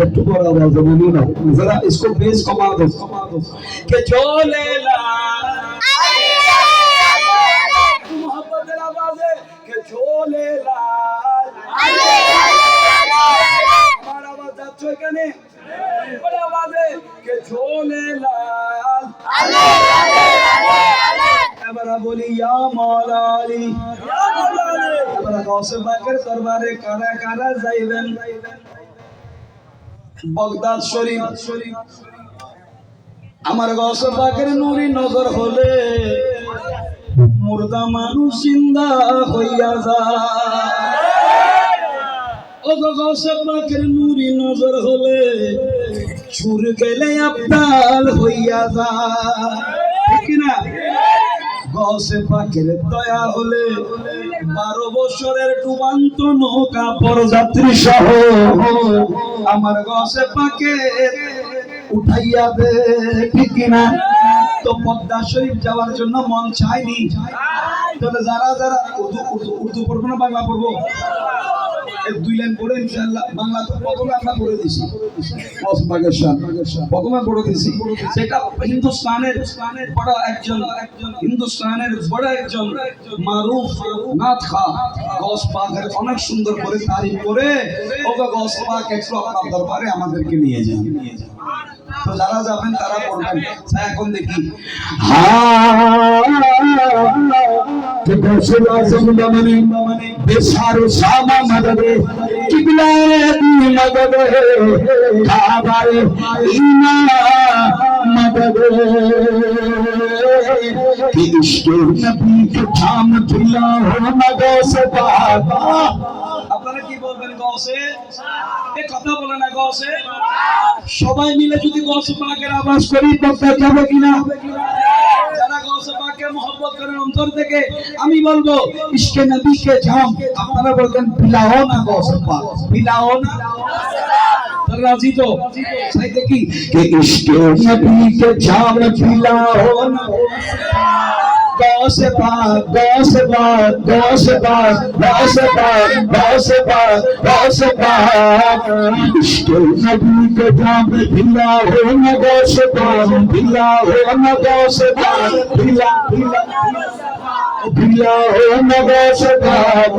একটু বড় আওয়াজে বলি না, जरा इसको बेस कमा दो के चले ला मोहब्बत आवाज है के चले ला बड़ा आवाज যাচ্ছে এখানে বড় আওয়াজ है के चले ला আমরা বলি ইয়া মাওলা আলী ইয়া মাওলা আলী আমরা গাউসে পাকের দরবারে কারা কারা যাইবেন বাগদাদ শরীফ আমার গাউসে পাকের নূরি নজর হলে মুর্দা মানুষ জিন্দা হইয়া যায় ও গাউসে পাকের নূরি নজর হলে ছুর গেলে আবদাল হইয়া যায় ঠিক না গাউসে পাকের দয়া হলে 12 বছরের ডুবান্ত নৌকা পরযাত্রী সহ আমার গাউসে পাকে উঠাইয়া দে ঠিক না তো পদ্মা শরীফ যাওয়ার জন্য মন চাইনি তবে যারা যারা উর্দু পড়বো না বাংলা পড়বো দুই লাইন পড়ে ইনশাআল্লাহ বাংলা তো প্রথমে আমরা পড়ে দিছি প্রথমে পড়ে দিছি সেটা হিন্দুস্তানের বড় একজন মারুফ নাথ খা গাউস পাকের অনেক সুন্দর করে তারিফ করে ওগো গাউস পাক একটু আপনার দরবারে আমাদেরকে নিয়ে যান তো যারা যাবেন তারা পড়বেন এখন দেখি গাউসুল আজম দমনে বেসার শামা মদদে কিবলা দি মদদে কাবারে ইনা মদদে कि इश्क़ नबी के थाम झूला हो ना गाउसे पाक আপনারা কি বলবেন গাউসে এই কথা বলে না গাউসে সবাই মিলে যদি গাউসে পাকের আওয়াজ করি তবে যাবে কিনা যারা গাউসে পাককে মহব্বত করেন অন্তর থেকে আমি বলবো ইশকে নবী কে জাম আপনারা বলবেন পিলাও না গাউসে পাক পিলাও না রাজি তো তাই দেখি कि इश्के नबी के जाम पिलाओ ना गाउसे पाक गाउसे पाक गाउसे पाक गाउसे पाक गाउसे पाक गाउसे पाक इश्के नबी के जाम पिलाओ ना गाउसे पाक पिलाओ ना गाउसे पाक पिलाओ ना गाउसे पाक